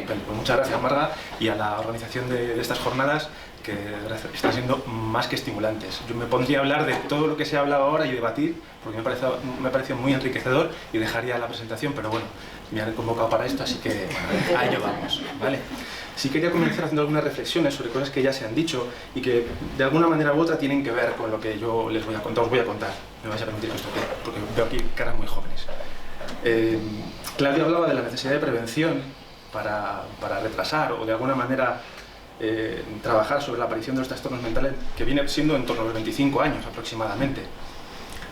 peli. Pues muchas gracias, Marga, y a la organización de estas jornadas, que están siendo más que estimulantes. Yo me pondría a hablar de todo lo que se ha hablado ahora y debatir, porque me ha parecido muy enriquecedor, y dejaría la presentación, pero bueno, me han convocado para esto, así que bueno, a ello vamos, ¿vale? Sí quería comenzar haciendo algunas reflexiones sobre cosas que ya se han dicho y que de alguna manera u otra tienen que ver con lo que yo les voy a contar, os voy a contar. Me vais a permitir que os toque, porque veo aquí caras muy jóvenes. Claudia hablaba de la necesidad de prevención para retrasar o de alguna manera trabajar sobre la aparición de los trastornos mentales, que viene siendo en torno a los 25 años aproximadamente.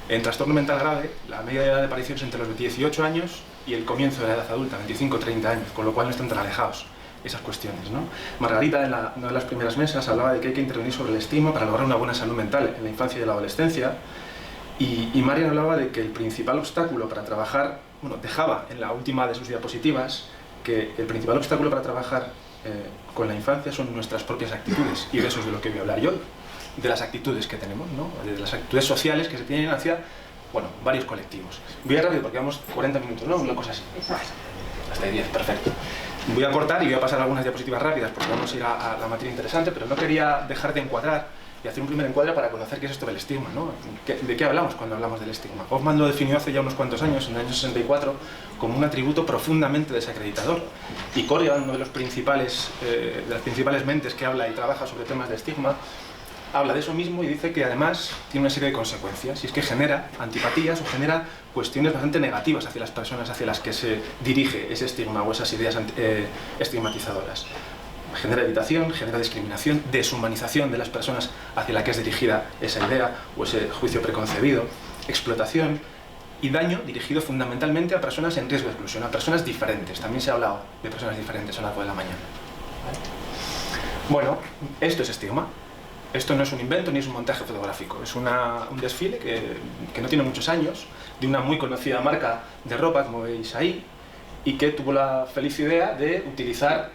En trastorno mental grave, la media de edad de aparición es entre los 18 años y el comienzo de la edad adulta, 25-30 años, con lo cual no están tan alejados esas cuestiones, ¿no? Margarita, en una de las primeras mesas, hablaba de que hay que intervenir sobre el estigma para lograr una buena salud mental en la infancia y la adolescencia, y Marian hablaba de que el principal obstáculo para trabajar, bueno, dejaba en la última de sus diapositivas que el principal obstáculo para trabajar con la infancia son nuestras propias actitudes, y de eso es de lo que voy a hablar yo, de las actitudes que tenemos, ¿no? De las actitudes sociales que se tienen hacia, bueno, varios colectivos. Voy a rápido porque vamos 40 minutos, ¿no? Una cosa así. Hasta 10, perfecto. Voy a cortar y voy a pasar algunas diapositivas rápidas porque vamos a ir a la materia interesante, pero no quería dejar de encuadrar y hacer un primer encuadre para conocer qué es esto del estigma, ¿no? ¿De qué hablamos cuando hablamos del estigma? Hoffman lo definió hace ya unos cuantos años, en el año 64, como un atributo profundamente desacreditador. Y Corrigan, uno de las principales mentes que habla y trabaja sobre temas de estigma, habla de eso mismo y dice que además tiene una serie de consecuencias, y es que genera antipatías o genera cuestiones bastante negativas hacia las personas hacia las que se dirige ese estigma o esas ideas estigmatizadoras. Genera evitación, genera discriminación, deshumanización de las personas hacia las que es dirigida esa idea o ese juicio preconcebido, explotación y daño dirigido fundamentalmente a personas en riesgo de exclusión, a personas diferentes. También se ha hablado de personas diferentes a lo largo de la mañana. Bueno, esto es estigma. Esto no es un invento ni es un montaje fotográfico, es un desfile que no tiene muchos años, de una muy conocida marca de ropa, como veis ahí, y que tuvo la feliz idea de utilizar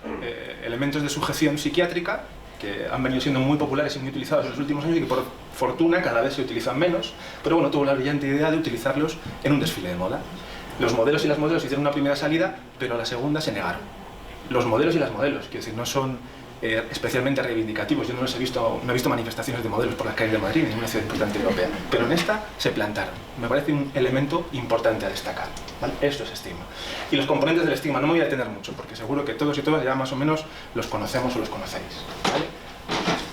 elementos de sujeción psiquiátrica que han venido siendo muy populares y muy utilizados en los últimos años y que por fortuna cada vez se utilizan menos, pero bueno, tuvo la brillante idea de utilizarlos en un desfile de moda. Los modelos y las modelos hicieron una primera salida, pero a la segunda se negaron. Los modelos y las modelos, quiero decir, no son especialmente reivindicativos. Yo no he visto manifestaciones de modelos por las calles de Madrid, en ninguna ciudad importante europea, pero en esta se plantaron. Me parece un elemento importante a destacar, ¿vale? Esto es estigma. Y los componentes del estigma, no me voy a detener mucho, porque seguro que todos y todas ya más o menos los conocemos o los conocéis, ¿vale?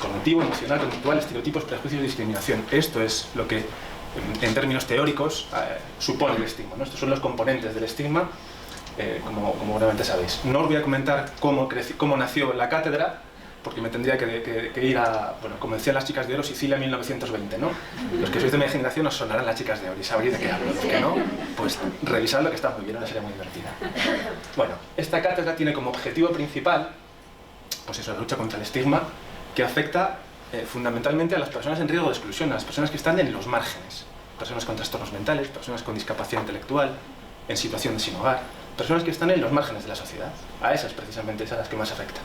Cognitivo, emocional, conductual, estereotipos, prejuicios y discriminación. Esto es lo que, en términos teóricos, supone el estigma, ¿no? Estos son los componentes del estigma. Como seguramente sabéis. No os voy a comentar cómo nació la cátedra, porque me tendría que ir a, bueno, como decían las chicas de oro, Sicilia 1920, ¿no? Los que sois de mi generación os sonarán las chicas de oro y sabréis de qué hablo. Los que no, pues revisadlo, que está muy bien, una serie muy divertida. Bueno, esta cátedra tiene como objetivo principal, pues eso, la lucha contra el estigma, que afecta fundamentalmente a las personas en riesgo de exclusión, a las personas que están en los márgenes, personas con trastornos mentales, personas con discapacidad intelectual, en situación de sin hogar, personas que están en los márgenes de la sociedad. A esas precisamente es a las que más afecta.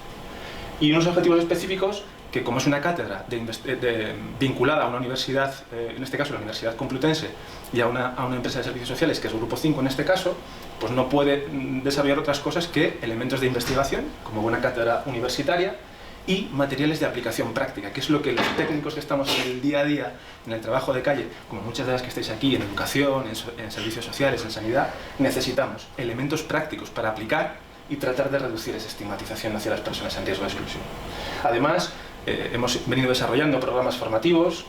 Y unos objetivos específicos que, como es una cátedra vinculada a una universidad, en este caso la Universidad Complutense, y a una empresa de servicios sociales, que es el Grupo 5 en este caso, pues no puede desarrollar otras cosas que elementos de investigación, como buena cátedra universitaria, y materiales de aplicación práctica, que es lo que los técnicos que estamos en el día a día, en el trabajo de calle, como muchas de las que estáis aquí, en educación, en servicios sociales, en sanidad, necesitamos elementos prácticos para aplicar y tratar de reducir esa estigmatización hacia las personas en riesgo de exclusión. Además, hemos venido desarrollando programas formativos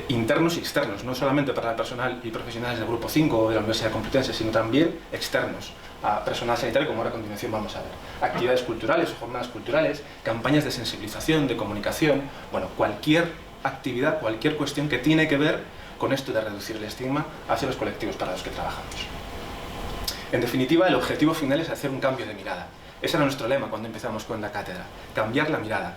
internos y externos, no solamente para el personal y profesionales del Grupo 5 o de la Universidad Complutense, sino también externos a personal sanitario, como ahora a continuación vamos a ver. Actividades culturales, jornadas culturales, campañas de sensibilización, de comunicación, bueno, cualquier actividad, cualquier cuestión que tiene que ver con esto de reducir el estigma hacia los colectivos para los que trabajamos. En definitiva, el objetivo final es hacer un cambio de mirada. Ese era nuestro lema cuando empezamos con la cátedra, cambiar la mirada,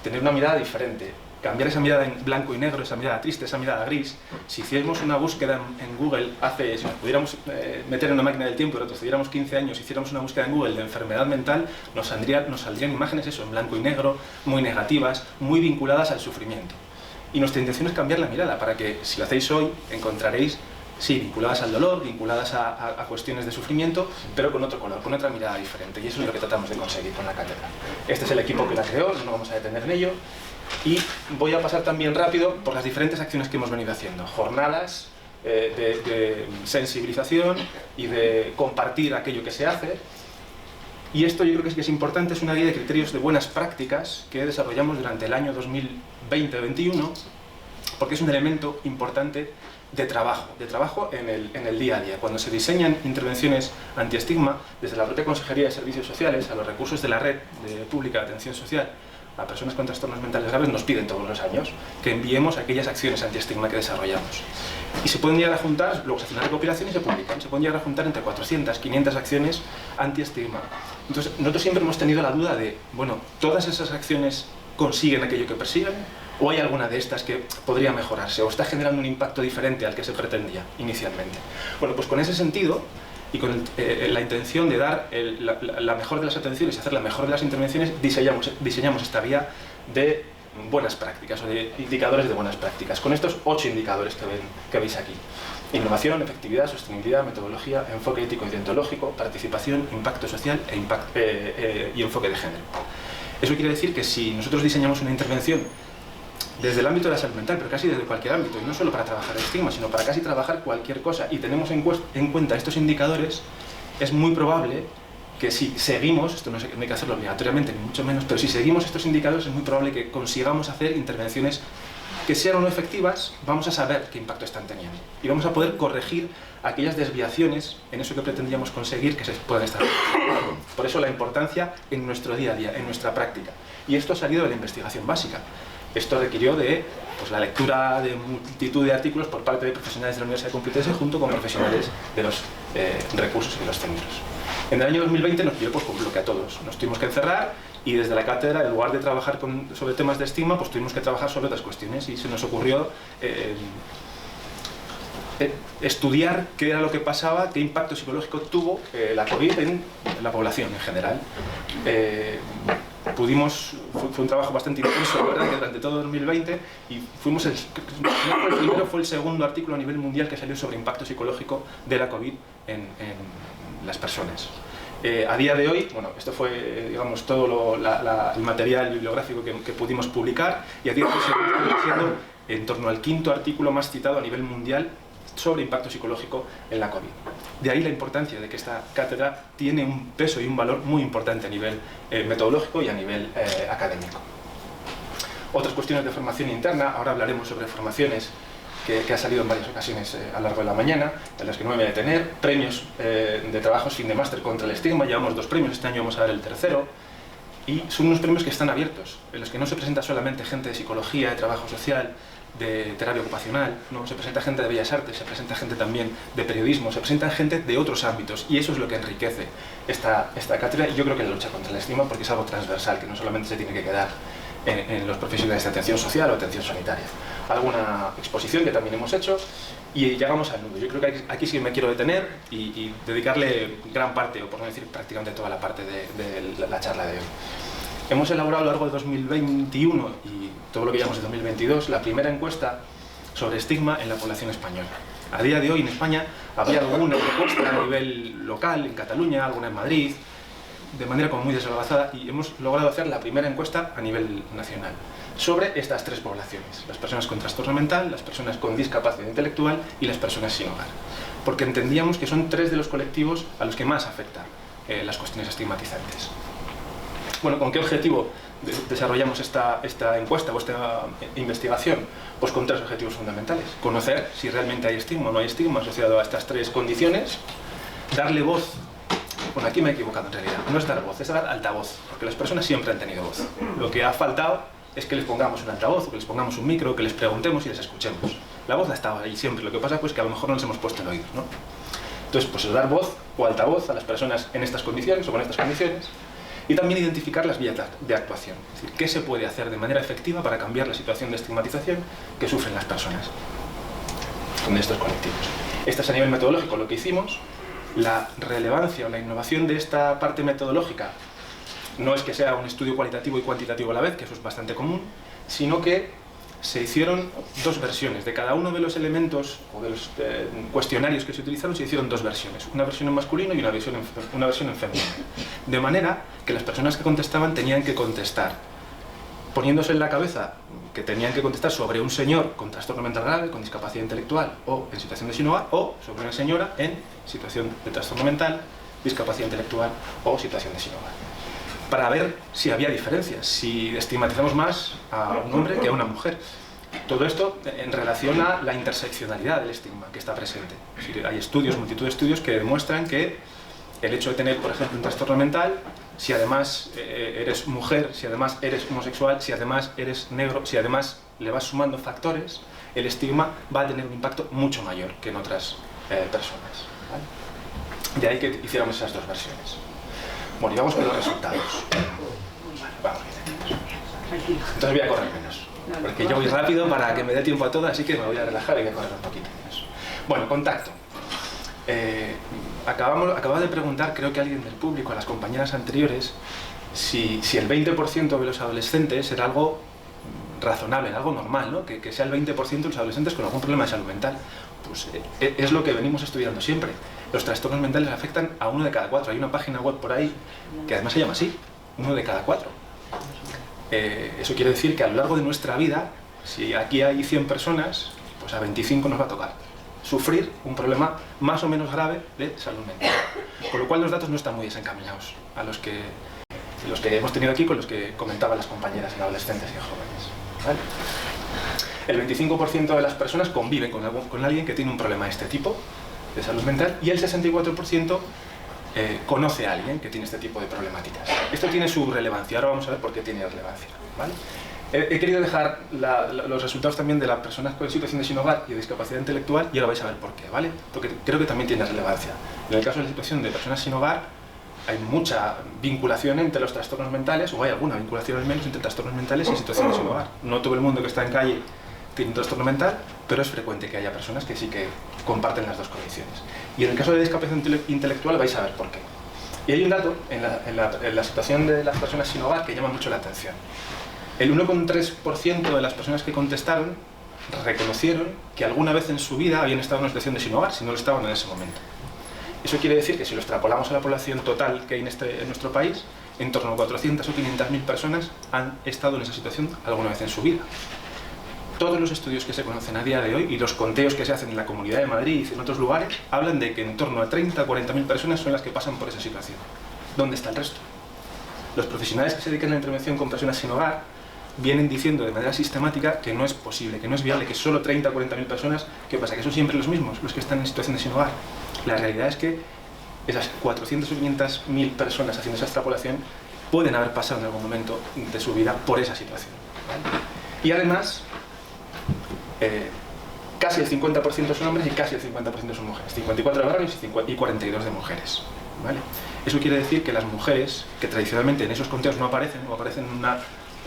tener una mirada diferente, cambiar esa mirada en blanco y negro, esa mirada triste, esa mirada gris. Si hiciéramos una búsqueda en Google, si nos pudiéramos meter en una máquina del tiempo y retrocediéramos 15 años, hiciéramos una búsqueda en Google de enfermedad mental, nos saldrían imágenes eso, en blanco y negro, muy negativas, muy vinculadas al sufrimiento. Y nuestra intención es cambiar la mirada para que, si lo hacéis hoy, encontraréis sí, vinculadas al dolor, vinculadas a cuestiones de sufrimiento, pero con otro color, con otra mirada diferente, y eso es lo que tratamos de conseguir con la cátedra. Este es el equipo que la creó, no nos vamos a detener en ello, y voy a pasar también rápido por las diferentes acciones que hemos venido haciendo. Jornadas de sensibilización y de compartir aquello que se hace. Y esto yo creo que sí que es importante, es una guía de criterios de buenas prácticas que desarrollamos durante el año 2020-2021, porque es un elemento importante de trabajo en el día a día. Cuando se diseñan intervenciones antiestigma, desde la propia Consejería de Servicios Sociales a los recursos de la Red Pública de Atención Social a personas con trastornos mentales graves, nos piden todos los años que enviemos aquellas acciones antiestigma que desarrollamos. Y se pueden llegar a juntar, luego se hace una recopilación y se publican, se pueden llegar a juntar entre 400, 500 acciones antiestigma. Entonces, nosotros siempre hemos tenido la duda de, bueno, ¿todas esas acciones consiguen aquello que persiguen? ¿O hay alguna de estas que podría mejorarse? ¿O está generando un impacto diferente al que se pretendía inicialmente? Bueno, pues con ese sentido, y con la intención de dar la mejor de las atenciones y hacer la mejor de las intervenciones, diseñamos esta guía de buenas prácticas o de indicadores de buenas prácticas, con estos 8 indicadores que veis aquí. Innovación, efectividad, sostenibilidad, metodología, enfoque ético y deontológico, participación, impacto social y enfoque de género. Eso quiere decir que si nosotros diseñamos una intervención desde el ámbito de la salud mental, pero casi desde cualquier ámbito, y no solo para trabajar el estigma, sino para casi trabajar cualquier cosa, y tenemos en cuenta estos indicadores, es muy probable que si seguimos, esto no hay que hacerlo obligatoriamente, ni mucho menos, pero si seguimos estos indicadores es muy probable que consigamos hacer intervenciones que sean o no efectivas, vamos a saber qué impacto están teniendo. Y vamos a poder corregir aquellas desviaciones en eso que pretendíamos conseguir que se puedan estar. Por eso la importancia en nuestro día a día, en nuestra práctica. Y esto ha salido de la investigación básica. Esto requirió de la lectura de multitud de artículos por parte de profesionales de la Universidad Complutense junto con profesionales de los recursos y de los centros. En el año 2020 nos pilló con bloque a todos. Nos tuvimos que encerrar y desde la cátedra, en lugar de trabajar sobre temas de estigma, pues tuvimos que trabajar sobre otras cuestiones y se nos ocurrió estudiar qué era lo que pasaba, qué impacto psicológico tuvo la COVID en la población en general. Fue un trabajo bastante intenso, la verdad, que durante todo 2020, y fuimos el primero, fue el segundo artículo a nivel mundial que salió sobre impacto psicológico de la COVID en las personas. A día de hoy, bueno, esto fue, digamos, todo el material bibliográfico que pudimos publicar, y a día de hoy seguimos siendo en torno al 5º artículo más citado a nivel mundial sobre impacto psicológico en la COVID. De ahí la importancia de que esta cátedra tiene un peso y un valor muy importante a nivel metodológico y a nivel académico. Otras cuestiones de formación interna, ahora hablaremos sobre formaciones que ha salido en varias ocasiones a lo largo de la mañana, en las que no me voy a detener. Premios de trabajos fin de máster contra el estigma, llevamos 2 premios, este año vamos a dar el 3º, y son unos premios que están abiertos, en los que no se presenta solamente gente de psicología, de trabajo social, de terapia ocupacional, no se presenta gente de bellas artes, se presenta gente también de periodismo, se presenta gente de otros ámbitos, y eso es lo que enriquece esta cátedra, y yo creo que la lucha contra el estigma, porque es algo transversal, que no solamente se tiene que quedar en los profesionales de atención social o atención sanitaria. Alguna exposición que también hemos hecho, y llegamos al nudo. Yo creo que aquí sí me quiero detener y dedicarle gran parte, o por no decir prácticamente toda la parte de la charla de hoy. Hemos elaborado a lo largo de 2021 y todo lo que llevamos de 2022 la primera encuesta sobre estigma en la población española. A día de hoy en España había alguna propuesta a nivel local, en Cataluña, alguna en Madrid, de manera como muy desalabazada, y hemos logrado hacer la primera encuesta a nivel nacional sobre estas 3 poblaciones: las personas con trastorno mental, las personas con discapacidad intelectual y las personas sin hogar, porque entendíamos que son 3 de los colectivos a los que más afectan las cuestiones estigmatizantes. Bueno, ¿con qué objetivo desarrollamos esta encuesta o esta investigación? Pues con 3 objetivos fundamentales: conocer si realmente hay estigma o no hay estigma asociado a estas 3 condiciones, darle voz. Bueno, aquí me he equivocado en realidad, no es dar voz, es dar altavoz, porque las personas siempre han tenido voz. Lo que ha faltado es que les pongamos un altavoz, o que les pongamos un micro, que les preguntemos y les escuchemos. La voz ha estado ahí siempre, lo que pasa pues que a lo mejor no les hemos puesto el oído, ¿no? Entonces, pues dar voz o altavoz a las personas en estas condiciones o con estas condiciones, y también identificar las vías de actuación, es decir, qué se puede hacer de manera efectiva para cambiar la situación de estigmatización que sufren las personas con estos colectivos. Esto es a nivel metodológico lo que hicimos. La relevancia o la innovación de esta parte metodológica no es que sea un estudio cualitativo y cuantitativo a la vez, que eso es bastante común, sino que se hicieron dos versiones. De cada uno de los elementos o de los cuestionarios que se utilizaron, se hicieron dos versiones. Una versión en masculino y una versión en femenino. De manera que las personas que contestaban tenían que contestar poniéndose en la cabeza que tenían que contestar sobre un señor con trastorno mental grave, con discapacidad intelectual o en situación de sin hogar, o sobre una señora en situación de trastorno mental, discapacidad intelectual o situación de sin hogar. Para ver si había diferencias, si estigmatizamos más a un hombre que a una mujer. Todo esto en relación a la interseccionalidad del estigma que está presente. Es decir, hay estudios, multitud de estudios que demuestran que el hecho de tener, por ejemplo, un trastorno mental, si además eres mujer, si además eres homosexual, si además eres negro, si además le vas sumando factores, el estigma va a tener un impacto mucho mayor que en otras personas. ¿Vale? De ahí que hiciéramos esas dos versiones. Bueno, y vamos con los resultados. Vamos. Entonces voy a correr menos, porque yo voy rápido para que me dé tiempo a todo, así que me voy a relajar y voy a correr un poquito menos. Bueno, contacto. Acababa de preguntar, creo que alguien del público, a las compañeras anteriores, si el 20% de los adolescentes era algo razonable, algo normal, ¿no? Que sea el 20% de los adolescentes con algún problema de salud mental. Pues es lo que venimos estudiando siempre. Los trastornos mentales afectan a 1 de cada 4. Hay una página web por ahí que además se llama así, 1 de cada 4. Eso quiere decir que a lo largo de nuestra vida, si aquí hay 100 personas, pues a 25 nos va a tocar sufrir un problema más o menos grave de salud mental. Con lo cual los datos no están muy desencaminados a los que hemos tenido aquí, con los que comentaban las compañeras en adolescentes y en jóvenes. ¿Vale? El 25% de las personas conviven con alguien que tiene un problema de este tipo, de salud mental, y el 64% conoce a alguien que tiene este tipo de problemáticas. Esto tiene su relevancia, ahora vamos a ver por qué tiene relevancia. ¿Vale? He querido dejar los resultados también de las personas con situación de sin hogar y de discapacidad intelectual, y ahora vais a ver por qué, ¿vale? Porque creo que también tiene relevancia. En el caso de la situación de personas sin hogar, hay mucha vinculación entre los trastornos mentales, o hay alguna vinculación al menos entre trastornos mentales y situación de sin hogar. No todo el mundo que está en calle tiene un trastorno mental, pero es frecuente que haya personas que sí que comparten las dos condiciones. Y en el caso de discapacidad intelectual vais a ver por qué. Y hay un dato en la situación de las personas sin hogar que llama mucho la atención. El 1,3% de las personas que contestaron reconocieron que alguna vez en su vida habían estado en una situación de sin hogar, si no lo estaban en ese momento. Eso quiere decir que si lo extrapolamos a la población total que hay en nuestro país, en torno a 400 o 500.000 personas han estado en esa situación alguna vez en su vida. Todos los estudios que se conocen a día de hoy y los conteos que se hacen en la Comunidad de Madrid y en otros lugares hablan de que en torno a 30 o 40.000 personas son las que pasan por esa situación. ¿Dónde está el resto? Los profesionales que se dedican a la intervención con personas sin hogar vienen diciendo de manera sistemática que no es posible, que no es viable, que solo 30 o 40.000 personas, ¿qué pasa? ¿Que son siempre los mismos los que están en situación de sin hogar? La realidad es que esas 400 o 500.000 personas haciendo esa extrapolación pueden haber pasado en algún momento de su vida por esa situación, ¿vale? Y además, casi el 50% son hombres y casi el 50% son mujeres. 54 de varones y 42 de mujeres, ¿vale? Eso quiere decir que las mujeres, que tradicionalmente en esos conteos no aparecen, o aparecen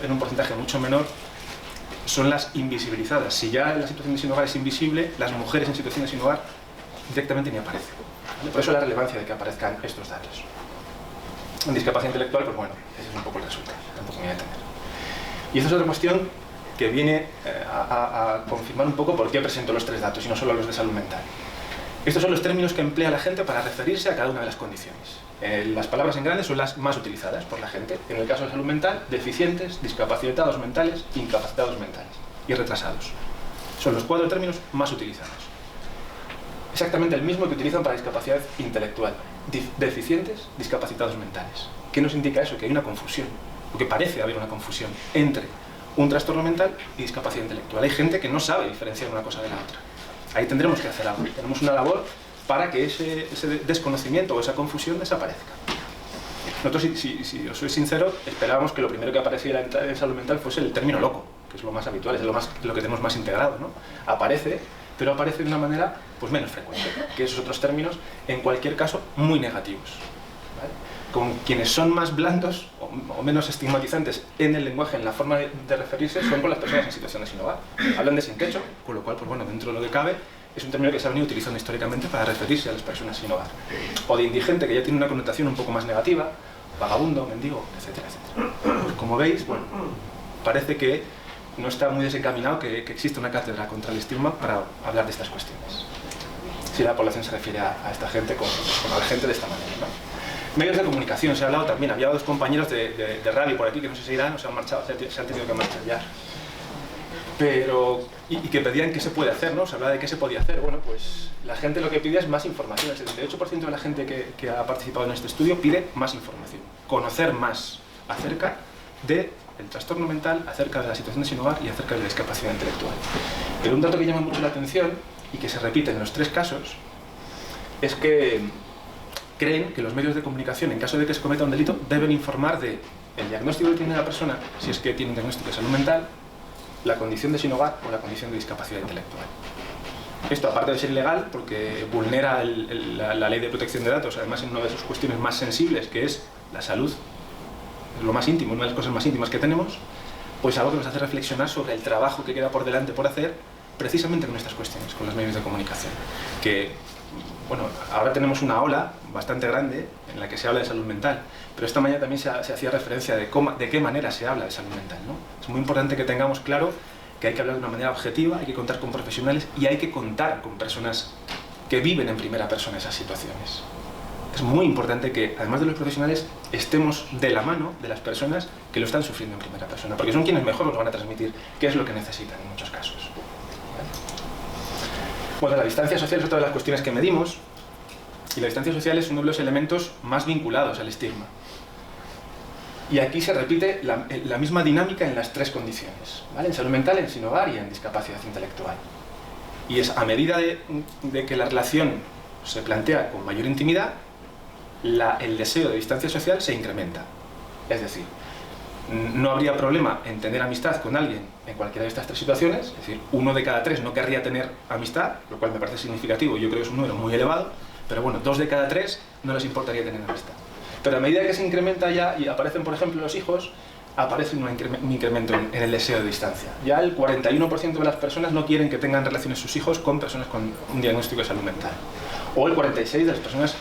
en un porcentaje mucho menor, son las invisibilizadas. Si ya la situación de sin hogar es invisible, las mujeres en situación de sin hogar directamente ni aparecen, ¿vale? Por eso la relevancia de que aparezcan estos datos. En discapacidad intelectual, pues bueno, ese es un poco el resultado, tampoco me voy a detener. Y esta es otra cuestión que viene a confirmar un poco por qué presento los tres datos y no solo los de salud mental. Estos son los términos que emplea la gente para referirse a cada una de las condiciones. Las palabras en grande son las más utilizadas por la gente. En el caso de salud mental, deficientes, discapacitados mentales, incapacitados mentales y retrasados. Son los 4 términos más utilizados. Exactamente el mismo que utilizan para discapacidad intelectual. Deficientes, discapacitados mentales. ¿Qué nos indica eso? Que hay una confusión, o que parece haber una confusión entre un trastorno mental y discapacidad intelectual. Hay gente que no sabe diferenciar una cosa de la otra. Ahí tendremos que hacer algo. Tenemos una labor para que ese desconocimiento o esa confusión desaparezca. Nosotros, si os soy sincero, esperábamos que lo primero que apareciera en salud mental fuese el término loco, que es lo más habitual, es lo que tenemos más integrado, ¿no? Aparece, pero aparece de una manera pues menos frecuente que esos otros términos, en cualquier caso muy negativos, ¿vale? Con quienes son más blandos o menos estigmatizantes en el lenguaje, en la forma de referirse, son con las personas en situación de sin hogar. Hablan de sin techo, con lo cual, pues bueno, dentro de lo que cabe, es un término que se ha venido utilizando históricamente para referirse a las personas sin hogar. O de indigente, que ya tiene una connotación un poco más negativa, vagabundo, mendigo, etcétera, etcétera. Pues como veis, bueno, parece que no está muy desencaminado que exista una cátedra contra el estigma para hablar de estas cuestiones. Si la población se refiere a esta gente con la gente de esta manera, ¿no? Medios de comunicación, se ha hablado también, había dos compañeros de radio por aquí que no sé si irán o se han marchado, se han tenido que marchar ya. Pero, y que pedían qué se puede hacer, ¿no? Se hablaba de qué se podía hacer. Bueno, pues la gente lo que pide es más información. El 78% de la gente que ha participado en este estudio pide más información, conocer más acerca del trastorno mental, acerca de la situación de sin hogar y acerca de la discapacidad intelectual. Pero un dato que llama mucho la atención y que se repite en los tres casos es que creen que los medios de comunicación, en caso de que se cometa un delito, deben informar del diagnóstico que tiene la persona, si es que tiene un diagnóstico de salud mental, la condición de sin hogar o la condición de discapacidad intelectual. Esto, aparte de ser ilegal, porque vulnera la ley de protección de datos, además en una de sus cuestiones más sensibles, que es la salud, es lo más íntimo, una de las cosas más íntimas que tenemos, pues algo que nos hace reflexionar sobre el trabajo que queda por delante por hacer, precisamente con estas cuestiones, con los medios de comunicación. Que, bueno, ahora tenemos una ola bastante grande en la que se habla de salud mental, pero esta mañana también se hacía referencia de qué manera se habla de salud mental, ¿no? Es muy importante que tengamos claro que hay que hablar de una manera objetiva, hay que contar con profesionales y hay que contar con personas que viven en primera persona esas situaciones. Es muy importante que, además de los profesionales, estemos de la mano de las personas que lo están sufriendo en primera persona, porque son quienes mejor nos van a transmitir qué es lo que necesitan en muchos casos. Bueno, la distancia social es otra de las cuestiones que medimos, y la distancia social es uno de los elementos más vinculados al estigma. Y aquí se repite la misma dinámica en las tres condiciones, ¿vale? En salud mental, en sin hogar y en discapacidad intelectual. Y es a medida de que la relación se plantea con mayor intimidad, el deseo de distancia social se incrementa. Es decir, no habría problema en tener amistad con alguien en cualquiera de estas tres situaciones, es decir, 1 de cada 3 no querría tener amistad, lo cual me parece significativo, yo creo que es un número muy elevado, pero bueno, 2 de cada 3 no les importaría tener amistad. Pero a medida que se incrementa ya y aparecen, por ejemplo, los hijos, aparece un incremento en el deseo de distancia. Ya el 41% de las personas no quieren que tengan relaciones sus hijos con personas con un diagnóstico de salud mental. O el 46% de las personas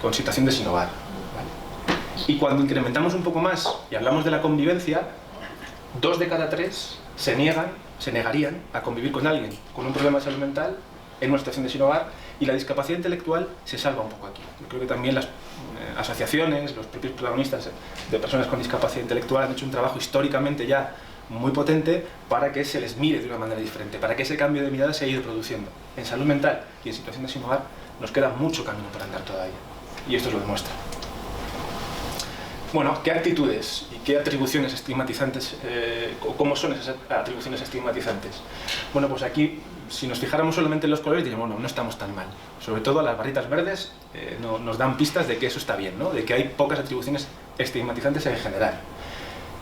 con situación de sin hogar. Y cuando incrementamos un poco más y hablamos de la convivencia, 2 de cada 3 se negarían a convivir con alguien con un problema de salud mental en una situación de sin hogar, y la discapacidad intelectual se salva un poco aquí. Yo creo que también las asociaciones, los propios protagonistas de personas con discapacidad intelectual han hecho un trabajo históricamente ya muy potente para que se les mire de una manera diferente, para que ese cambio de mirada se haya ido produciendo. En salud mental y en situación de sin hogar nos queda mucho camino por andar todavía, y esto lo demuestra. Bueno, ¿qué actitudes y qué atribuciones estigmatizantes, cómo son esas atribuciones estigmatizantes? Bueno, pues aquí, si nos fijáramos solamente en los colores, diríamos, bueno, no estamos tan mal. Sobre todo las barritas verdes nos dan pistas de que eso está bien, ¿no? De que hay pocas atribuciones estigmatizantes en general.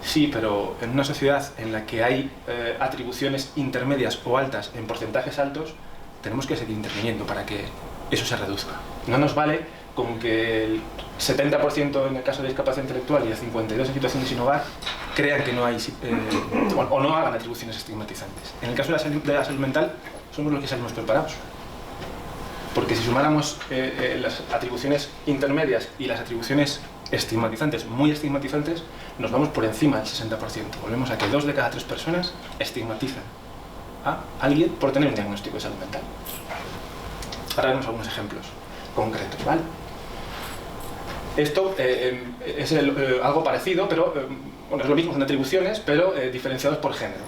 Sí, pero en una sociedad en la que hay atribuciones intermedias o altas en porcentajes altos, tenemos que seguir interviniendo para que eso se reduzca. No nos vale con que el 70% en el caso de discapacidad intelectual y el 52% en situación de sin hogar crean que no hay o no hagan atribuciones estigmatizantes. En el caso de la salud mental, somos los que salimos preparados. Porque si sumáramos las atribuciones intermedias y las atribuciones estigmatizantes, muy estigmatizantes, nos vamos por encima del 60%. Volvemos a que 2 de cada 3 personas estigmatizan a alguien por tener un diagnóstico de salud mental. Ahora vemos algunos ejemplos concretos, ¿vale? Esto es algo parecido, pero bueno, es lo mismo, son atribuciones, pero diferenciados por género.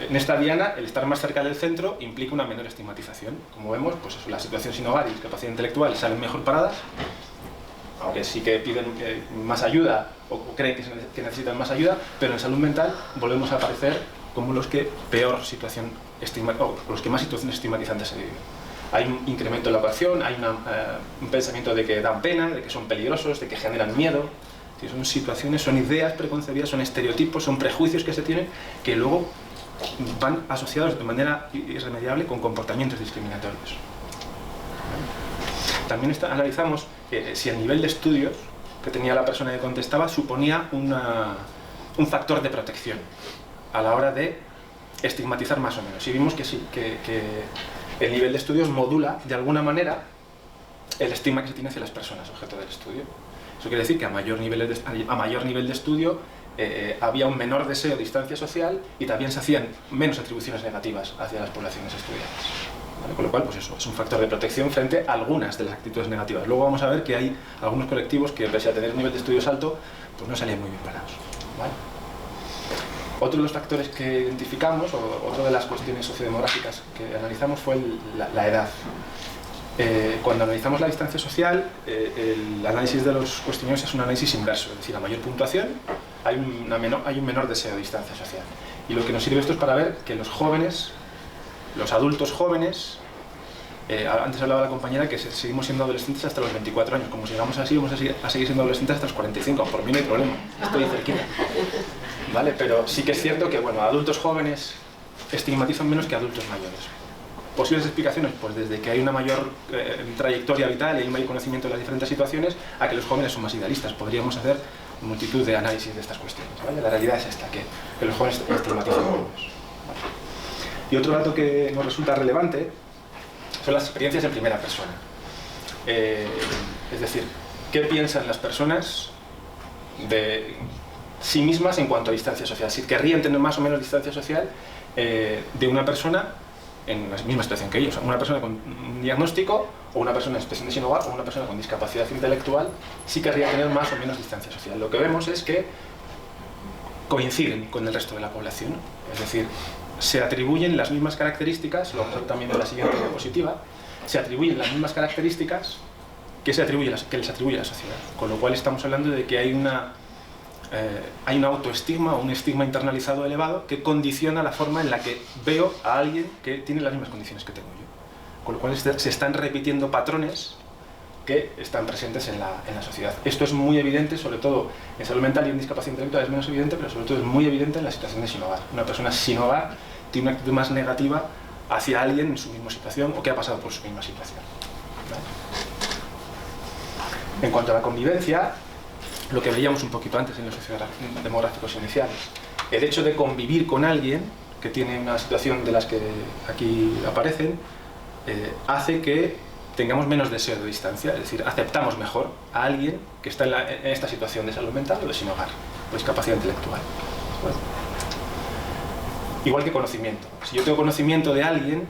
En esta diana, el estar más cerca del centro implica una menor estigmatización. Como vemos, pues eso, la situación sin hogar y discapacidad intelectual salen mejor paradas, aunque sí que piden más ayuda o creen que necesitan más ayuda, pero en salud mental volvemos a aparecer como los que peor situación los que más situaciones estigmatizantes se viven. Hay un incremento en la coacción, hay un pensamiento de que dan pena, de que son peligrosos, de que generan miedo. Son situaciones, son ideas preconcebidas, son estereotipos, son prejuicios que se tienen que luego van asociados de manera irremediable con comportamientos discriminatorios. También analizamos si el nivel de estudios que tenía la persona que contestaba suponía un factor de protección a la hora de estigmatizar más o menos. Y vimos que sí, que el nivel de estudios modula de alguna manera el estigma que se tiene hacia las personas objeto del estudio. Eso quiere decir que a mayor nivel de estudio había un menor deseo de distancia social y también se hacían menos atribuciones negativas hacia las poblaciones estudiantes. ¿Vale? Con lo cual, pues eso, es un factor de protección frente a algunas de las actitudes negativas. Luego vamos a ver que hay algunos colectivos que, pese a tener un nivel de estudios alto, pues no salían muy bien parados. ¿Vale? Otro de los factores que identificamos, o otra de las cuestiones sociodemográficas que analizamos, fue la edad. Cuando analizamos la distancia social, el análisis de los cuestionarios es un análisis inverso, es decir, a mayor puntuación hay un menor deseo de distancia social. Y lo que nos sirve esto es para ver que los jóvenes, los adultos jóvenes, antes hablaba la compañera que seguimos siendo adolescentes hasta los 24 años, como sigamos así vamos a seguir siendo adolescentes hasta los 45, por mí no hay problema, estoy cerquita. ¿Vale? Pero sí que es cierto que, bueno, adultos jóvenes estigmatizan menos que adultos mayores. Posibles explicaciones, pues desde que hay una mayor trayectoria vital y hay un mayor conocimiento de las diferentes situaciones, a que los jóvenes son más idealistas. Podríamos hacer multitud de análisis de estas cuestiones, ¿vale? La realidad es esta, que los jóvenes estigmatizan menos. ¿Vale? Y otro dato que nos resulta relevante son las experiencias en primera persona. Es decir, ¿qué piensan las personas de sí mismas en cuanto a distancia social? Si querrían tener más o menos distancia social de una persona en la misma situación que ellos, una persona con un diagnóstico o una persona en situación de sin hogar o una persona con discapacidad intelectual, sí querría tener más o menos distancia social. Lo que vemos es que coinciden con el resto de la población, es decir, se atribuyen las mismas características, lo vamos a ver también en la siguiente diapositiva, se atribuyen las mismas características que les atribuye la sociedad, con lo cual estamos hablando de que hay un autoestigma o un estigma internalizado elevado que condiciona la forma en la que veo a alguien que tiene las mismas condiciones que tengo yo. Con lo cual se están repitiendo patrones que están presentes en la sociedad. Esto es muy evidente, sobre todo en salud mental y en discapacidad intelectual es menos evidente, pero sobre todo es muy evidente en la situación de sin hogar. Una persona sin hogar tiene una actitud más negativa hacia alguien en su misma situación o que ha pasado por su misma situación. ¿Vale? En cuanto a la convivencia, lo que veíamos un poquito antes en los sociodemográficos iniciales, el hecho de convivir con alguien que tiene una situación de las que aquí aparecen, hace que tengamos menos deseo de distancia, es decir, aceptamos mejor a alguien que está en esta situación de salud mental o de sin hogar, o discapacidad intelectual. ¿Vale? Igual que conocimiento. Si yo tengo conocimiento de alguien,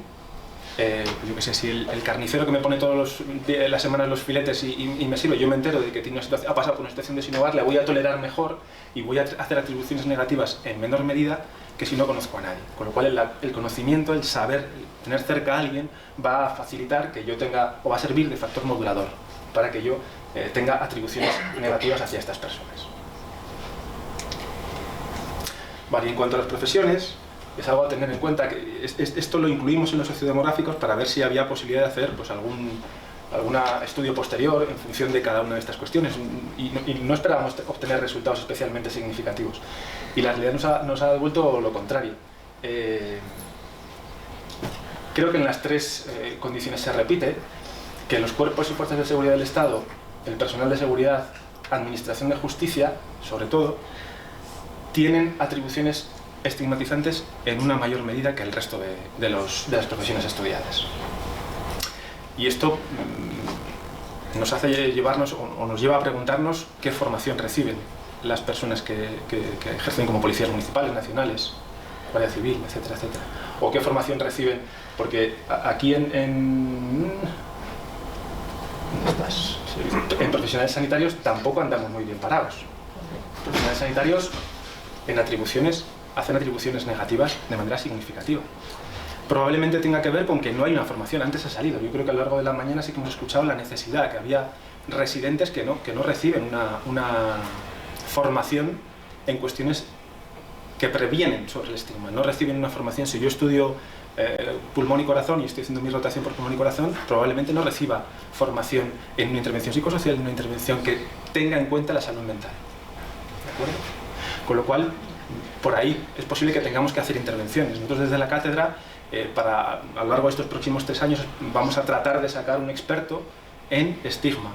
yo qué sé, si el carnicero que me pone todas las semanas los filetes y me sirve, yo me entero de que tiene ha pasado por una situación de sin hogar, le voy a tolerar mejor y voy a hacer atribuciones negativas en menor medida que si no conozco a nadie. Con lo cual el conocimiento, el saber, el tener cerca a alguien va a facilitar que yo tenga, o va a servir de factor modulador para que yo tenga atribuciones negativas hacia estas personas. Vale, y en cuanto a las profesiones, es algo a tener en cuenta, que esto lo incluimos en los sociodemográficos para ver si había posibilidad de hacer pues, algún estudio posterior en función de cada una de estas cuestiones, y no esperábamos obtener resultados especialmente significativos. Y la realidad nos ha devuelto lo contrario. Creo que en las tres condiciones se repite que los cuerpos y fuerzas de seguridad del Estado, el personal de seguridad, administración de justicia, sobre todo, tienen atribuciones estigmatizantes en una mayor medida que el resto de las profesiones estudiadas. Y esto nos hace llevarnos o nos lleva a preguntarnos qué formación reciben las personas que ejercen como policías municipales, nacionales, Guardia Civil, etcétera, etcétera. O qué formación reciben, porque aquí en profesionales sanitarios tampoco andamos muy bien parados. Profesionales sanitarios hacen atribuciones negativas de manera significativa. Probablemente tenga que ver con que no hay una formación, antes ha salido. Yo creo que a lo largo de la mañana sí que hemos escuchado la necesidad, que había residentes que no reciben una formación en cuestiones que previenen sobre el estigma, no reciben una formación. Si yo estudio pulmón y corazón y estoy haciendo mi rotación por pulmón y corazón, probablemente no reciba formación en una intervención psicosocial, en una intervención que tenga en cuenta la salud mental. ¿De acuerdo? Con lo cual, por ahí es posible que tengamos que hacer intervenciones. Nosotros desde la cátedra, a lo largo de estos próximos 3 años, vamos a tratar de sacar un experto en estigma,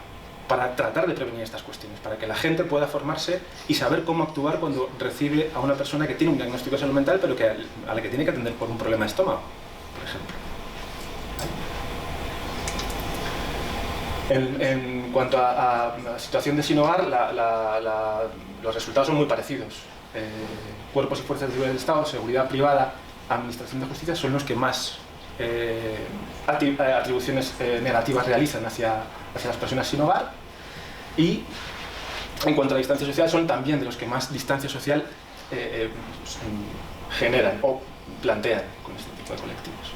para tratar de prevenir estas cuestiones, para que la gente pueda formarse y saber cómo actuar cuando recibe a una persona que tiene un diagnóstico de salud mental, pero a la que tiene que atender por un problema de estómago, por ejemplo. En cuanto a la situación de sin hogar, los resultados son muy parecidos. Cuerpos y fuerzas de seguridad del Estado, seguridad privada, administración de justicia son los que más atribuciones negativas realizan hacia las personas sin hogar, y en cuanto a la distancia social son también de los que más distancia social generan o plantean con este tipo de colectivos.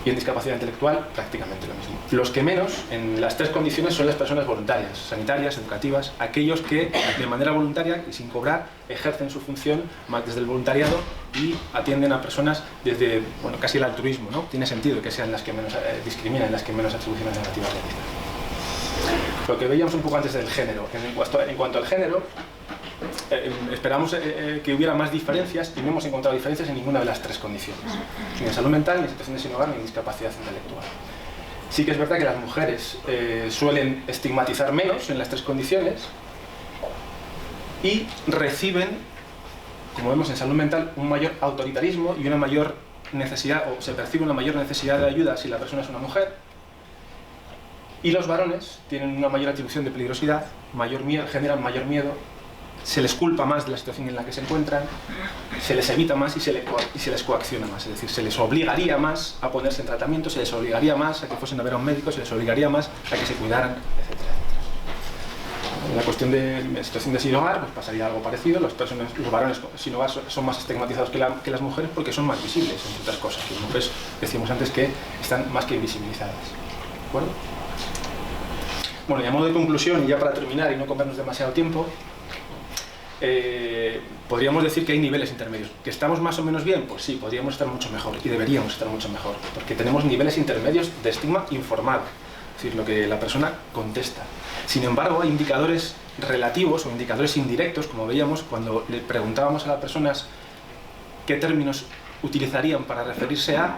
Y en discapacidad intelectual prácticamente lo mismo. Los que menos en las tres condiciones son las personas voluntarias, sanitarias, educativas, aquellos que de manera voluntaria y sin cobrar ejercen su función desde el voluntariado y atienden a personas desde, bueno, casi el altruismo, ¿no? Tiene sentido que sean las que menos discriminan, las que menos atribuciones negativas realizan. Lo que veíamos un poco antes del género. En cuanto al género, esperamos que hubiera más diferencias y no hemos encontrado diferencias en ninguna de las tres condiciones, ni en salud mental, ni en situación de sin hogar, ni en discapacidad intelectual. Sí que es verdad que las mujeres suelen estigmatizar menos en las tres condiciones y reciben, como vemos en salud mental, un mayor autoritarismo y una mayor necesidad, o se percibe una mayor necesidad de ayuda si la persona es una mujer. Y los varones tienen una mayor atribución de peligrosidad, mayor miedo, generan mayor miedo, se les culpa más de la situación en la que se encuentran, se les evita más y se les coacciona más, es decir, se les obligaría más a ponerse en tratamiento, se les obligaría más a que fuesen a ver a un médico, se les obligaría más a que se cuidaran, etc. En la cuestión de situación de sin hogar, pues pasaría algo parecido. Los varones sin hogar son más estigmatizados que las mujeres porque son más visibles, entre otras cosas. Las mujeres, decíamos antes, que están más que invisibilizadas. ¿De acuerdo? Bueno, y a modo de conclusión, y ya para terminar y no comernos demasiado tiempo, podríamos decir que hay niveles intermedios. ¿Que estamos más o menos bien? Pues sí, podríamos estar mucho mejor y deberíamos estar mucho mejor, porque tenemos niveles intermedios de estigma informal, es decir, lo que la persona contesta. Sin embargo, hay indicadores relativos o indicadores indirectos, como veíamos cuando le preguntábamos a las personas qué términos utilizarían para referirse a,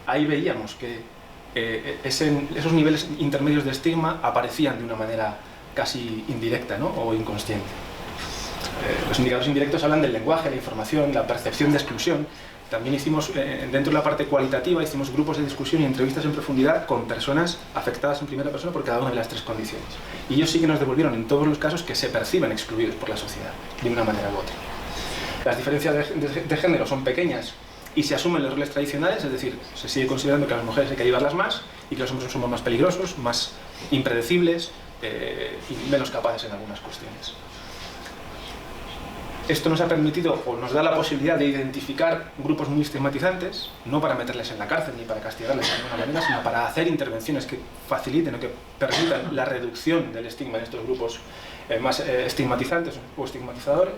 ahí veíamos que esos niveles intermedios de estigma aparecían de una manera casi indirecta, ¿no? O inconsciente. Los indicadores indirectos hablan del lenguaje, la información, la percepción de exclusión. También hicimos, dentro de la parte cualitativa, hicimos grupos de discusión y entrevistas en profundidad con personas afectadas en primera persona por cada una de las tres condiciones. Y ellos sí que nos devolvieron en todos los casos que se perciben excluidos por la sociedad, de una manera u otra. Las diferencias de género son pequeñas y se asumen los roles tradicionales, es decir, se sigue considerando que a las mujeres hay que ayudarlas más y que los hombres somos más peligrosos, más impredecibles y menos capaces en algunas cuestiones. Esto nos ha permitido, o nos da la posibilidad de identificar grupos muy estigmatizantes, no para meterles en la cárcel ni para castigarles de alguna manera, sino para hacer intervenciones que faciliten o que permitan la reducción del estigma en estos grupos más estigmatizantes o estigmatizadores.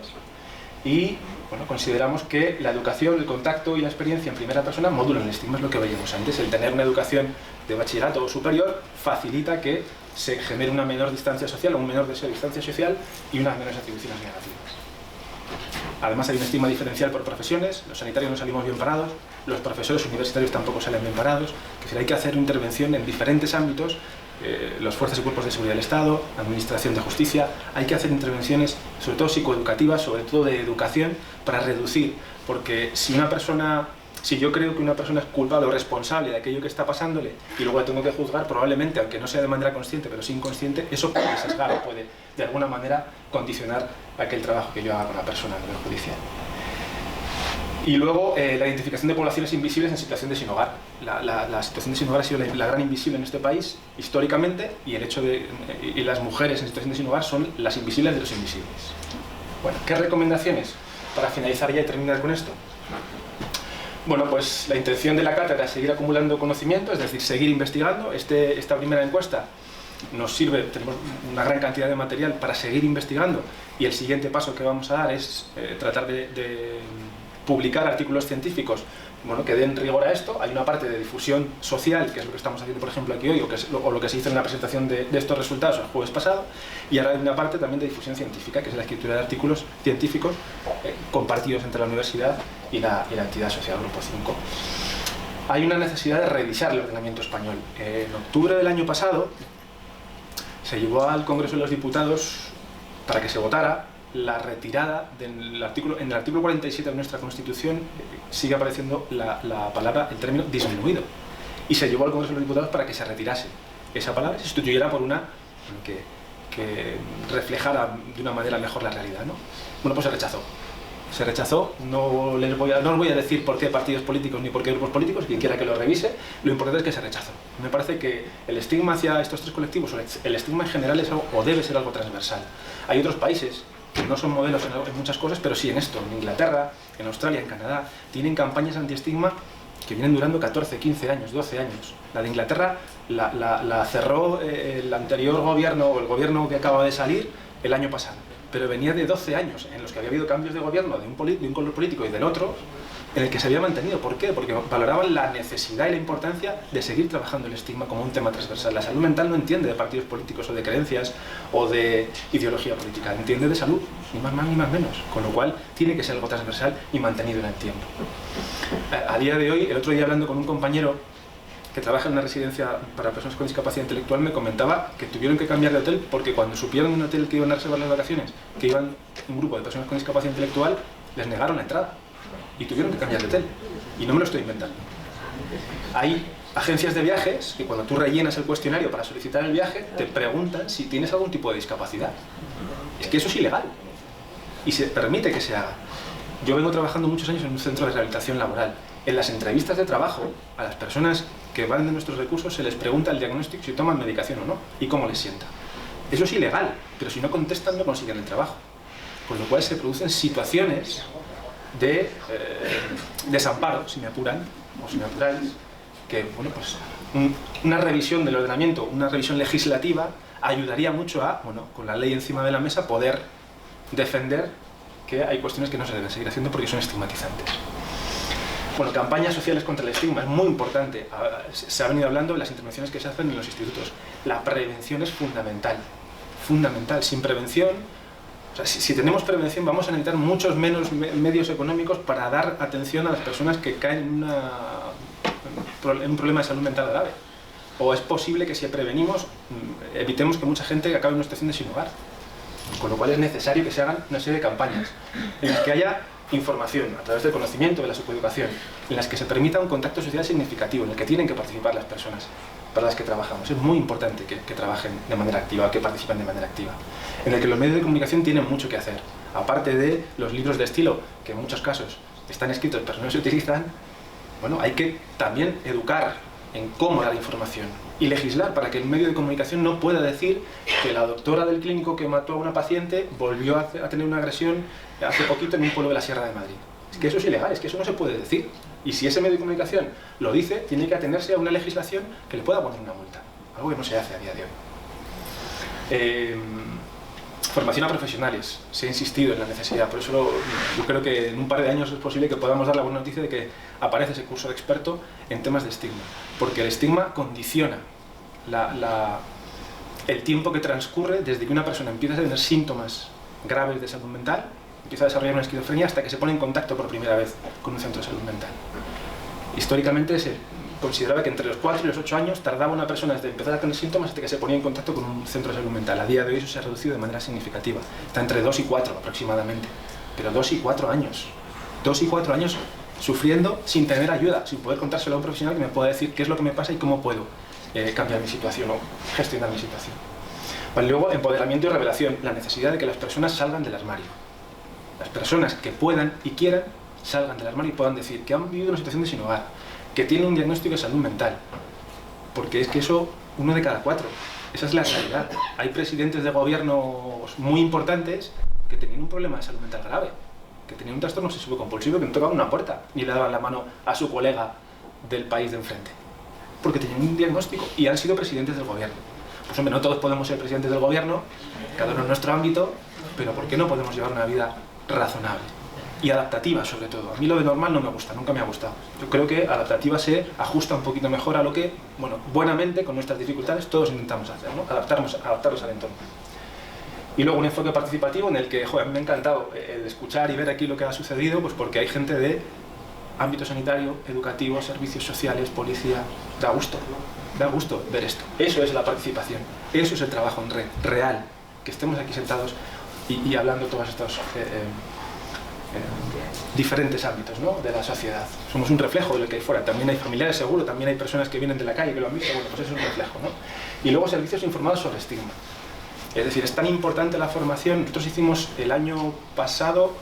Y bueno, consideramos que la educación, el contacto y la experiencia en primera persona modulan el estigma, es lo que veíamos antes. El tener una educación de bachillerato o superior facilita que se genere una menor distancia social o un menor deseo de distancia social y unas menores atribuciones negativas. Además hay un estigma diferencial por profesiones, los sanitarios no salimos bien parados, los profesores universitarios tampoco salen bien parados, es decir, hay que hacer intervención en diferentes ámbitos, las fuerzas y cuerpos de seguridad del Estado, administración de justicia, hay que hacer intervenciones sobre todo psicoeducativas, sobre todo de educación, para reducir, porque si yo creo que una persona es culpable o responsable de aquello que está pasándole y luego la tengo que juzgar, probablemente, aunque no sea de manera consciente, pero sí inconsciente, eso puede sesgar o puede, de alguna manera, condicionar aquel trabajo que yo haga con la persona a nivel judicial. Y luego, la identificación de poblaciones invisibles en situación de sin hogar. La situación de sin hogar ha sido la gran invisible en este país, históricamente, y el hecho de y las mujeres en situación de sin hogar son las invisibles de los invisibles. Bueno, ¿qué recomendaciones para finalizar ya y terminar con esto? Bueno, pues la intención de la cátedra es seguir acumulando conocimiento, es decir, seguir investigando. Esta primera encuesta nos sirve, tenemos una gran cantidad de material para seguir investigando, y el siguiente paso que vamos a dar es tratar de publicar artículos científicos, bueno, que den rigor a esto. Hay una parte de difusión social, que es lo que estamos haciendo, por ejemplo, aquí hoy, o lo que se hizo en la presentación de estos resultados el jueves pasado, y ahora hay una parte también de difusión científica, que es la escritura de artículos científicos compartidos entre la universidad y la entidad social Grupo 5. Hay una necesidad de revisar el ordenamiento español. En octubre del año pasado se llevó al Congreso de los Diputados para que se votara la retirada del artículo. En el artículo 47 de nuestra Constitución sigue apareciendo el término disminuido, y se llevó al Congreso de los Diputados para que se retirase esa palabra y se sustituyera por una que que reflejara de una manera mejor la realidad, ¿no? Bueno, pues se rechazó. Se rechazó, no os voy a decir por qué partidos políticos ni por qué grupos políticos, quien quiera que lo revise, lo importante es que se rechazó. Me parece que el estigma hacia estos tres colectivos, o el estigma en general, es algo, o debe ser algo transversal. Hay otros países que no son modelos en muchas cosas, pero sí en esto, en Inglaterra, en Australia, en Canadá, tienen campañas anti-estigma que vienen durando 14, 15 años, 12 años. La de Inglaterra la cerró el anterior gobierno, o el gobierno que acaba de salir, el año pasado. Pero venía de 12 años en los que había habido cambios de gobierno de un color político y del otro, en el que se había mantenido. ¿Por qué? Porque valoraban la necesidad y la importancia de seguir trabajando el estigma como un tema transversal. La salud mental no entiende de partidos políticos o de creencias o de ideología política, entiende de salud, ni más ni más menos. Con lo cual tiene que ser algo transversal y mantenido en el tiempo. A día de hoy, el otro día hablando con un compañero que trabaja en una residencia para personas con discapacidad intelectual, me comentaba que tuvieron que cambiar de hotel porque cuando supieron en un hotel que iban a reservar las vacaciones, que iban un grupo de personas con discapacidad intelectual, les negaron la entrada y tuvieron que cambiar de hotel. Y no me lo estoy inventando. Hay agencias de viajes que cuando tú rellenas el cuestionario para solicitar el viaje, te preguntan si tienes algún tipo de discapacidad. Es que eso es ilegal y se permite que se haga. Yo vengo trabajando muchos años en un centro de rehabilitación laboral. En las entrevistas de trabajo, a las personas que van de nuestros recursos se les pregunta el diagnóstico, si toman medicación o no, y cómo les sienta. Eso es ilegal, pero si no contestan no consiguen el trabajo. Con lo cual se producen situaciones de desamparo, si me apuran, o si me apuráis, que, bueno, pues una revisión del ordenamiento, una revisión legislativa, ayudaría mucho a, bueno, con la ley encima de la mesa, poder defender que hay cuestiones que no se deben seguir haciendo porque son estigmatizantes. Bueno, campañas sociales contra el estigma es muy importante. Se ha venido hablando de las intervenciones que se hacen en los institutos. La prevención es fundamental. Fundamental. Sin prevención, o sea, si tenemos prevención, vamos a necesitar muchos menos medios económicos para dar atención a las personas que caen en un problema de salud mental grave. O es posible que si prevenimos, evitemos que mucha gente acabe en una situación de sin hogar. Con lo cual es necesario que se hagan una serie de campañas en las que haya información a través del conocimiento, de la psicoeducación, en las que se permita un contacto social significativo, en el que tienen que participar las personas para las que trabajamos. Es muy importante que trabajen de manera activa, que participen de manera activa. En el que los medios de comunicación tienen mucho que hacer. Aparte de los libros de estilo, que en muchos casos están escritos pero no se utilizan, bueno, hay que también educar en cómo dar información y legislar para que el medio de comunicación no pueda decir que la doctora del clínico que mató a una paciente volvió a tener una agresión hace poquito en un pueblo de la Sierra de Madrid. Es que eso es ilegal, es que eso no se puede decir. Y si ese medio de comunicación lo dice, tiene que atenerse a una legislación que le pueda poner una multa. Algo que no se hace a día de hoy. Formación a profesionales. Se ha insistido en la necesidad, por eso yo creo que en un par de años es posible que podamos dar la buena noticia de que aparece ese curso de experto en temas de estigma. Porque el estigma condiciona el tiempo que transcurre desde que una persona empieza a tener síntomas graves de salud mental, empieza a desarrollar una esquizofrenia, hasta que se pone en contacto por primera vez con un centro de salud mental. Históricamente se consideraba que entre los 4 y los 8 años tardaba una persona desde empezar a tener síntomas hasta que se ponía en contacto con un centro de salud mental. A día de hoy eso se ha reducido de manera significativa. Está entre 2 y 4 aproximadamente. Pero 2 y 4 años. 2 y 4 años sufriendo sin tener ayuda, sin poder contárselo a un profesional que me pueda decir qué es lo que me pasa y cómo puedo cambiar mi situación o gestionar mi situación. Vale, luego, empoderamiento y revelación. La necesidad de que las personas salgan del armario. Las personas que puedan y quieran salgan del armario y puedan decir que han vivido una situación de sin hogar, que tienen un diagnóstico de salud mental. Porque es que eso, 1 de cada 4. Esa es la realidad. Hay presidentes de gobiernos muy importantes que tenían un problema de salud mental grave, que tenían un trastorno obsesivo compulsivo, que no tocaban una puerta ni le daban la mano a su colega del país de enfrente, porque tenían un diagnóstico y han sido presidentes del gobierno. Pues hombre, no todos podemos ser presidentes del gobierno, cada uno en nuestro ámbito, pero ¿por qué no podemos llevar una vida razonable y adaptativa, sobre todo? A mí lo de normal no me gusta, nunca me ha gustado. Yo creo que adaptativa se ajusta un poquito mejor a lo que, bueno, buenamente, con nuestras dificultades, todos intentamos hacer, ¿no? Adaptarnos al entorno. Y luego un enfoque participativo en el que, joder, me ha encantado el escuchar y ver aquí lo que ha sucedido, pues porque hay gente de ámbito sanitario, educativo, servicios sociales, policía. Da gusto ver esto. Eso es la participación, eso es el trabajo en red, real, que estemos aquí sentados y hablando todos estos diferentes ámbitos, ¿no?, de la sociedad. Somos un reflejo de lo que hay fuera. También hay familiares, seguro, también hay personas que vienen de la calle que lo han visto, bueno, pues eso es un reflejo, ¿no? Y luego servicios informados sobre estigma. Es decir, es tan importante la formación. Nosotros hicimos el año pasado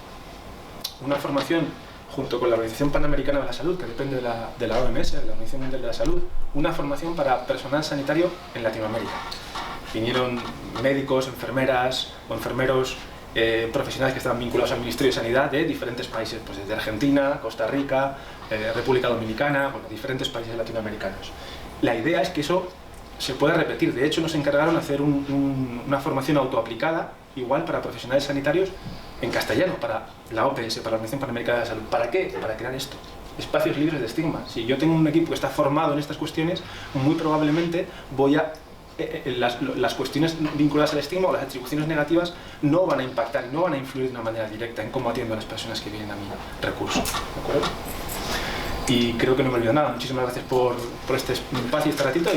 una formación junto con la Organización Panamericana de la Salud, que depende de la OMS, de la Organización Mundial de la Salud, una formación para personal sanitario en Latinoamérica. Vinieron médicos, enfermeras o enfermeros profesionales que estaban vinculados al Ministerio de Sanidad de diferentes países, pues desde Argentina, Costa Rica, República Dominicana, bueno, diferentes países latinoamericanos. La idea es que eso se pueda repetir. De hecho, nos encargaron de hacer una formación autoaplicada, igual para profesionales sanitarios, en castellano, para la OPS, para la Organización Panamericana de la Salud. ¿Para qué? Para crear esto. Espacios libres de estigma. Si yo tengo un equipo que está formado en estas cuestiones, muy probablemente voy a las cuestiones vinculadas al estigma o las atribuciones negativas no van a impactar, no van a influir de una manera directa en cómo atiendo a las personas que vienen a mi recurso. ¿De acuerdo? Y creo que no me olvido nada. Muchísimas gracias por este espacio y este ratito.